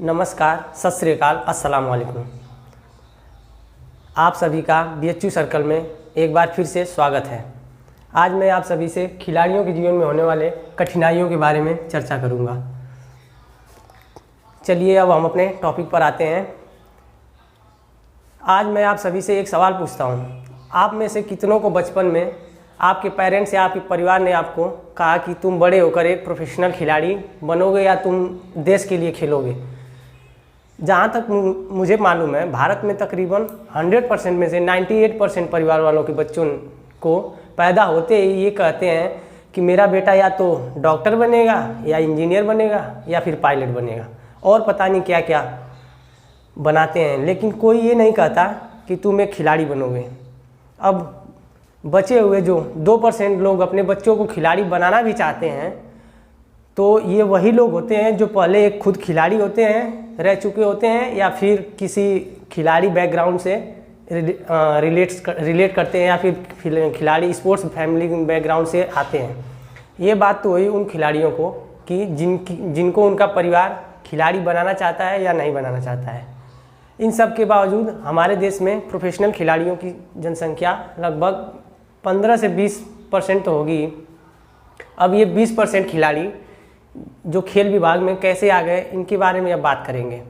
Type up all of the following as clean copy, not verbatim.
नमस्कार, सत श्री अकाल, अस्सलाम वालेकुम। आप सभी का BHU सर्कल में एक बार फिर से स्वागत है। आज मैं आप सभी से खिलाड़ियों के जीवन में होने वाले कठिनाइयों के बारे में चर्चा करूंगा। चलिए अब हम अपने टॉपिक पर आते हैं। आज मैं आप सभी से एक सवाल पूछता हूं। आप में से कितनों को बचपन में आपके पेरेंट्स या आपके परिवार ने आपको कहा कि तुम बड़े होकर एक प्रोफेशनल खिलाड़ी बनोगे या तुम देश के लिए खेलोगे? जहाँ तक मुझे मालूम है, भारत में तकरीबन 100% में से 98% परिवार वालों के बच्चों को पैदा होते ही ये कहते हैं कि मेरा बेटा या तो डॉक्टर बनेगा या इंजीनियर बनेगा या फिर पायलट बनेगा, और पता नहीं क्या क्या बनाते हैं, लेकिन कोई ये नहीं कहता कि तुम एक खिलाड़ी बनोगे। अब बचे हुए जो 2% लोग अपने बच्चों को खिलाड़ी बनाना भी चाहते हैं, तो ये वही लोग होते हैं जो पहले एक खुद खिलाड़ी होते हैं, रह चुके होते हैं, या फिर किसी खिलाड़ी बैकग्राउंड से रिलेट करते हैं, या फिर खिलाड़ी स्पोर्ट्स फैमिली बैकग्राउंड से आते हैं। ये बात तो हुई उन खिलाड़ियों को कि जिनको उनका परिवार खिलाड़ी बनाना चाहता है या नहीं बनाना चाहता है। इन सब के बावजूद हमारे देश में प्रोफेशनल खिलाड़ियों की जनसंख्या लगभग 15 से 20% तो होगी। अब ये 20% खिलाड़ी जो खेल विभाग में कैसे आ गए, इनके बारे में अब बात करेंगे।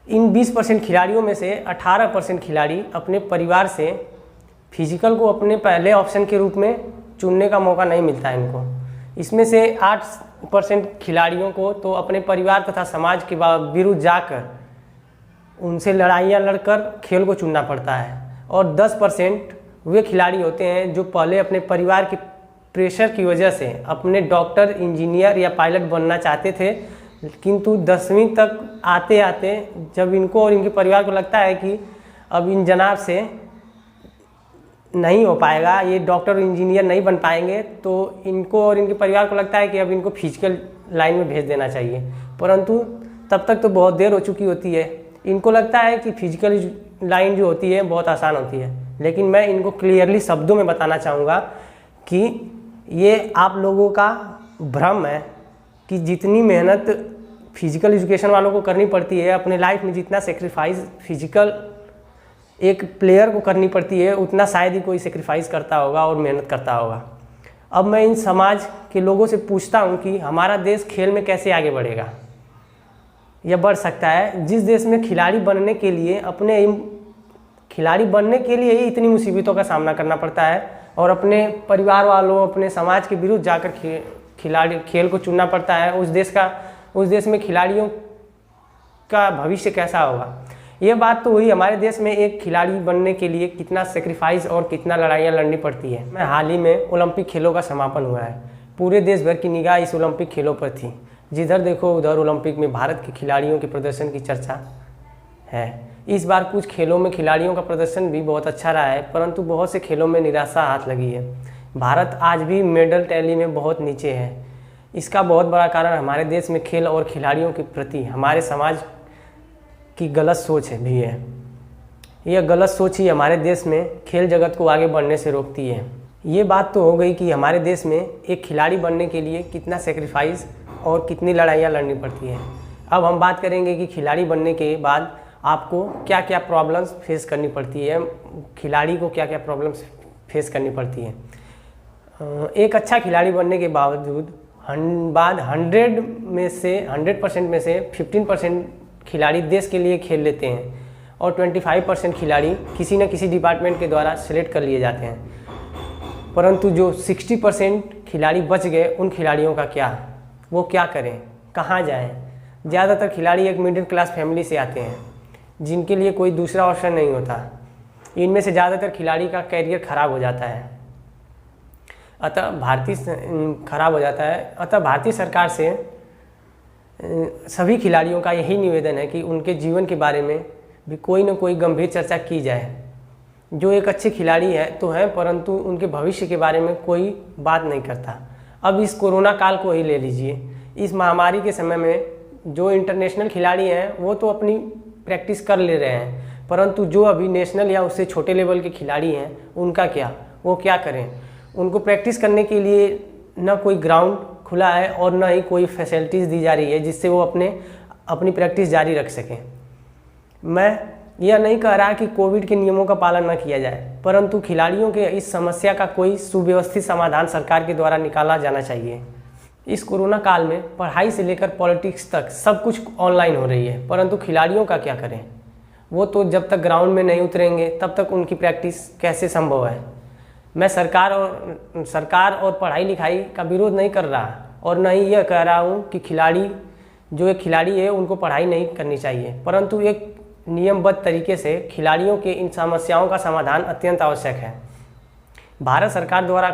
इन 20% खिलाड़ियों में से 18% खिलाड़ी अपने परिवार से फिजिकल को अपने पहले ऑप्शन के रूप में चुनने का मौका नहीं मिलता है इनको। इसमें से 8% खिलाड़ियों को तो अपने परिवार तथा समाज के विरुद्ध जाकर उनसे लड़ाइयाँ लड़कर खेल को चुनना पड़ता है, और 10% वे खिलाड़ी होते हैं जो पहले अपने परिवार के प्रेशर की वजह से अपने डॉक्टर, इंजीनियर या पायलट बनना चाहते थे, किंतु 10वीं तक आते आते जब इनको और इनके परिवार को लगता है कि अब इन जनाब से नहीं हो पाएगा, ये डॉक्टर इंजीनियर नहीं बन पाएंगे, तो इनको और इनके परिवार को लगता है कि अब इनको फिजिकल लाइन में भेज देना चाहिए। परंतु तब तक तो बहुत देर हो चुकी होती है। इनको लगता है कि फिजिकल लाइन जो होती है बहुत आसान होती है, लेकिन मैं इनको क्लियरली शब्दों में बताना चाहूँगा कि ये आप लोगों का भ्रम है कि जितनी मेहनत फिजिकल एजुकेशन वालों को करनी पड़ती है अपने लाइफ में, जितना सेक्रीफाइस फिजिकल एक प्लेयर को करनी पड़ती है, उतना शायद ही कोई सेक्रीफाइस करता होगा और मेहनत करता होगा। अब मैं इन समाज के लोगों से पूछता हूँ कि हमारा देश खेल में कैसे आगे बढ़ेगा या बढ़ सकता है, जिस देश में खिलाड़ी बनने के लिए ही इतनी मुसीबतों का सामना करना पड़ता है और अपने परिवार वालों, अपने समाज के विरुद्ध जाकर खेल को चुनना पड़ता है। उस देश में खिलाड़ियों का भविष्य कैसा होगा? ये बात तो हुई हमारे देश में एक खिलाड़ी बनने के लिए कितना सेक्रीफाइस और कितना लड़ाइयाँ लड़नी पड़ती है। मैं हाल ही में ओलंपिक खेलों का समापन हुआ है। पूरे देश भर की निगाह इस ओलंपिक खेलों पर थी। जिधर देखो उधर ओलंपिक में भारत के खिलाड़ियों के प्रदर्शन की चर्चा है। इस बार कुछ खेलों में खिलाड़ियों का प्रदर्शन भी बहुत अच्छा रहा है, परंतु बहुत से खेलों में निराशा हाथ लगी है। भारत आज भी मेडल टैली में बहुत नीचे है। इसका बहुत बड़ा कारण हमारे देश में खेल और खिलाड़ियों के प्रति हमारे समाज की गलत सोच भी है। यह गलत सोच ही हमारे देश में खेल जगत को आगे बढ़ने से रोकती है। ये बात तो हो गई कि हमारे देश में एक खिलाड़ी बनने के लिए कितना सेक्रीफाइस और कितनी लड़ाइयाँ लड़नी पड़ती हैं। अब हम बात करेंगे कि खिलाड़ी बनने के बाद आपको क्या क्या प्रॉब्लम्स फेस करनी पड़ती है, खिलाड़ी को क्या क्या प्रॉब्लम्स फेस करनी पड़ती है। एक अच्छा खिलाड़ी बनने के बावजूद 100% में से 15% खिलाड़ी देश के लिए खेल लेते हैं और 25% खिलाड़ी किसी न किसी डिपार्टमेंट के द्वारा सेलेक्ट कर लिए जाते हैं। परंतु जो 60% खिलाड़ी बच गए, उन खिलाड़ियों का क्या, वो क्या करें, कहाँ जाएं? ज़्यादातर खिलाड़ी एक मिडिल क्लास फैमिली से आते हैं जिनके लिए कोई दूसरा ऑप्शन नहीं होता। इनमें से ज़्यादातर खिलाड़ी का कैरियर खराब हो जाता है। अतः भारतीय सरकार से सभी खिलाड़ियों का यही निवेदन है कि उनके जीवन के बारे में भी कोई न कोई गंभीर चर्चा की जाए। जो एक अच्छे खिलाड़ी है तो हैं, परंतु उनके भविष्य के बारे में कोई बात नहीं करता। अब इस कोरोना काल को ही ले लीजिए। इस महामारी के समय में जो इंटरनेशनल खिलाड़ी हैं वो तो अपनी प्रैक्टिस कर ले रहे हैं, परंतु जो अभी नेशनल या उससे छोटे लेवल के खिलाड़ी हैं उनका क्या, वो क्या करें? उनको प्रैक्टिस करने के लिए न कोई ग्राउंड खुला है और न ही कोई फैसिलिटीज़ दी जा रही है जिससे वो अपने अपनी प्रैक्टिस जारी रख सकें। मैं यह नहीं कह रहा कि कोविड के नियमों का पालन न किया जाए, परंतु खिलाड़ियों के इस समस्या का कोई सुव्यवस्थित समाधान सरकार के द्वारा निकाला जाना चाहिए। इस कोरोना काल में पढ़ाई से लेकर पॉलिटिक्स तक सब कुछ ऑनलाइन हो रही है, परंतु खिलाड़ियों का क्या करें? वो तो जब तक ग्राउंड में नहीं उतरेंगे तब तक उनकी प्रैक्टिस कैसे संभव है। मैं सरकार और पढ़ाई लिखाई का विरोध नहीं कर रहा और न ही यह कह रहा हूँ कि एक खिलाड़ी है उनको पढ़ाई नहीं करनी चाहिए, परंतु एक नियमबद्ध तरीके से खिलाड़ियों के इन समस्याओं का समाधान अत्यंत आवश्यक है। भारत सरकार द्वारा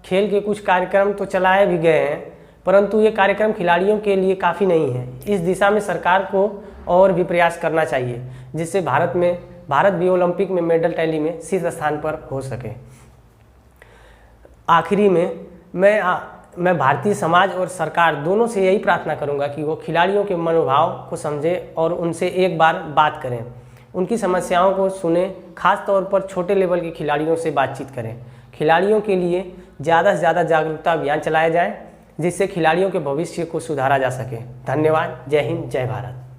खेल के कुछ कार्यक्रम तो चलाए भी गए हैं, परंतु ये कार्यक्रम खिलाड़ियों के लिए काफ़ी नहीं है। इस दिशा में सरकार को और भी प्रयास करना चाहिए, जिससे भारत भी ओलंपिक में मेडल टैली में शीर्ष स्थान पर हो सके। आखिरी में मैं भारतीय समाज और सरकार दोनों से यही प्रार्थना करूंगा कि वो खिलाड़ियों के मनोभाव को समझें और उनसे एक बार बात करें, उनकी समस्याओं को सुने, खास तौर पर छोटे लेवल के खिलाड़ियों से बातचीत करें। खिलाड़ियों के लिए ज़्यादा से ज़्यादा जागरूकता अभियान चलाया जाए, जिससे खिलाड़ियों के भविष्य को सुधारा जा सके। धन्यवाद। जय हिंद, जय भारत।